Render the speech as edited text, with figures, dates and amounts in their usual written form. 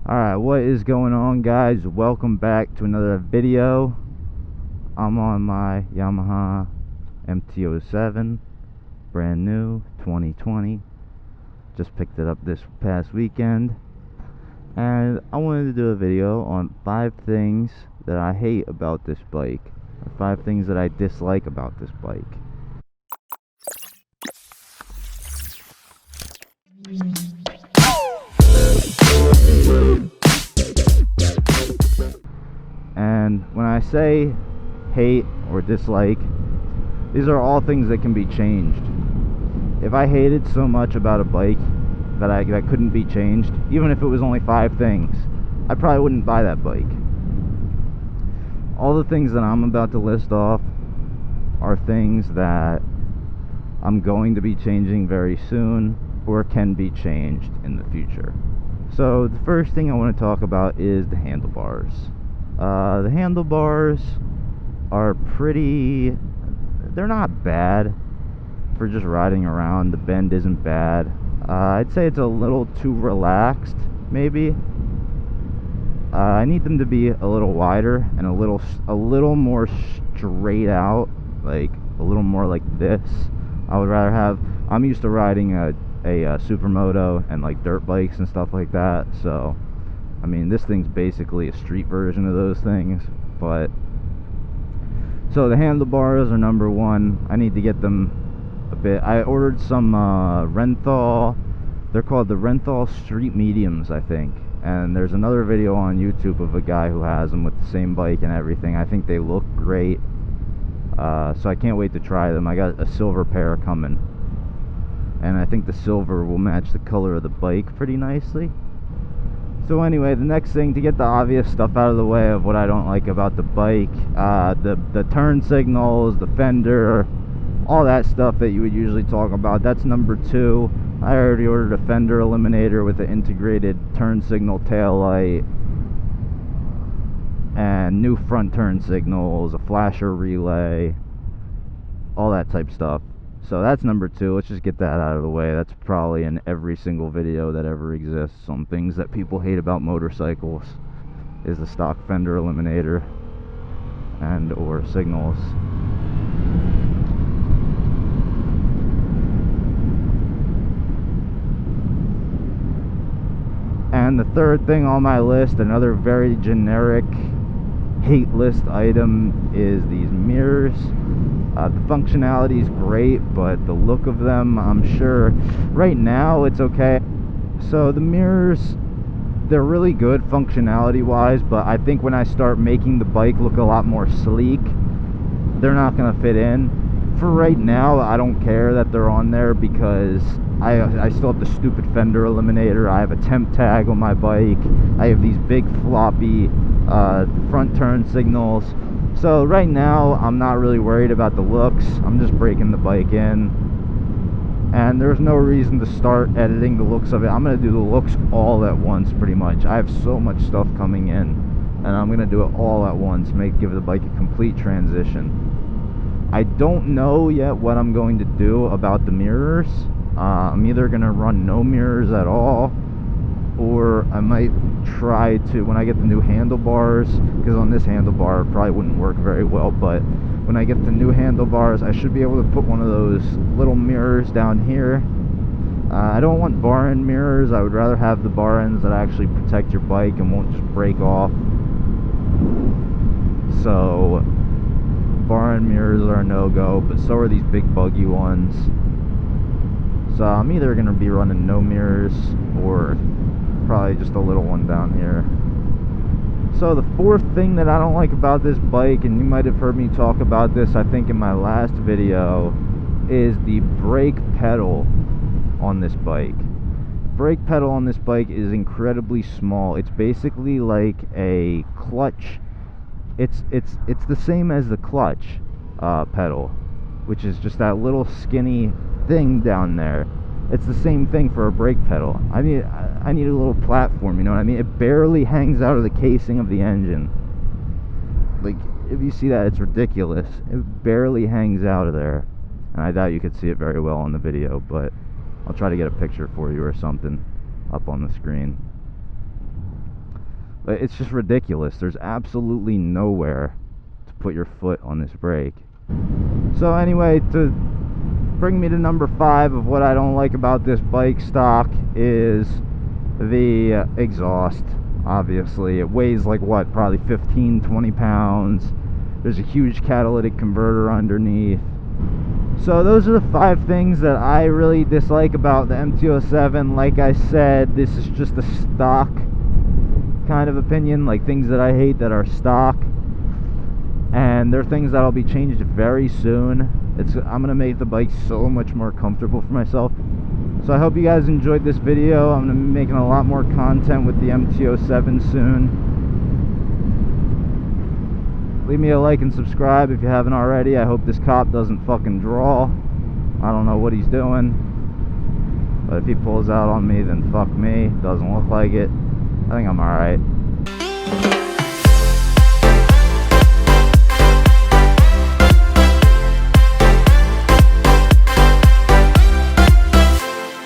Alright, what is going on, guys? Welcome back to another video. I'm on my Yamaha MT-07, brand new, 2020. Just picked it up this past weekend. And I wanted to do a video on 5 things that I hate about this bike, or 5 things that I dislike about this bike. And when I say hate or dislike, these are all things that can be changed. If I hated so much about a bike that couldn't be changed, even if it was only 5 things, I probably wouldn't buy that bike. All the things that I'm about to list off are things that I'm going to be changing very soon or can be changed in the future. So the first thing I want to talk about is the handlebars. The handlebars are they're not bad for just riding around. The bend isn't bad. I'd say it's a little too relaxed, maybe. I need them to be a little wider and a little more straight out, like a little more like this. I would rather have, I'm used to riding a supermoto and like dirt bikes and stuff like that, so I mean, this thing's basically a street version of those things. But so the handlebars are number one. I need to get them a bit. I ordered some Renthal. They're called the Renthal Street Mediums, I think. And there's another video on YouTube of a guy who has them with the same bike and everything. I think they look great. So I can't wait to try them. I got a silver pair coming, and I think the silver will match the color of the bike pretty nicely. So anyway, the next thing, to get the obvious stuff out of the way of what I don't like about the bike, the turn signals, the fender, all that stuff that you would usually talk about, that's number 2. I already ordered a fender eliminator with an integrated turn signal tail light and new front turn signals, a flasher relay, all that type stuff. So that's number 2. Let's just get that out of the way. That's probably in every single video that ever exists on things that people hate about motorcycles, is the stock fender eliminator and or signals. And the third thing on my list, another very generic hate list item, is these mirrors. The functionality is great, but the look of them, I'm sure right now it's okay. So the mirrors, they're really good functionality wise, but I think when I start making the bike look a lot more sleek, they're not gonna fit in. For right now, I don't care that they're on there, because I still have the stupid fender eliminator. I have a temp tag on my bike. I have these big floppy front turn signals. So right now, I'm not really worried about the looks. I'm just breaking the bike in, and there's no reason to start editing the looks of it. I'm gonna do the looks all at once, pretty much. I have so much stuff coming in, and I'm gonna do it all at once, give the bike a complete transition. I don't know yet what I'm going to do about the mirrors. I'm either gonna run no mirrors at all, or I might try to, when I get the new handlebars, because on this handlebar it probably wouldn't work very well, but when I get the new handlebars, I should be able to put one of those little mirrors down here. I don't want bar end mirrors. I would rather have the bar ends that actually protect your bike and won't just break off. So bar end mirrors are a no-go, but so are these big buggy ones. So I'm either going to be running no mirrors or probably just a little one down here. So the fourth thing that I don't like about this bike, and you might have heard me talk about this I think in my last video, is the brake pedal on this bike. The brake pedal on this bike is incredibly small. It's basically like a clutch. It's the same as the clutch pedal, which is just that little skinny thing down there. It's the same thing for a brake pedal. I need a little platform, you know what I mean? It barely hangs out of the casing of the engine. Like, if you see that, it's ridiculous. It barely hangs out of there. And I doubt you could see it very well on the video, but I'll try to get a picture for you or something up on the screen. It's just ridiculous. There's absolutely nowhere to put your foot on this brake. So anyway, to bring me to number 5 of what I don't like about this bike stock is the exhaust. Obviously it weighs like what, probably 15-20 pounds. There's a huge catalytic converter underneath. So those are the 5 things that I really dislike about the MT-07. Like I said, this is just a stock kind of opinion, like things that I hate that are stock, and they're things that'll be changed very soon. I'm gonna make the bike so much more comfortable for myself. So I hope you guys enjoyed this video. I'm gonna be making a lot more content with the MT-07 soon. Leave me a like and subscribe if you haven't already. I hope this cop doesn't fucking draw. I don't know what he's doing, but if he pulls out on me, then fuck me. Doesn't look like it. I think I'm alright.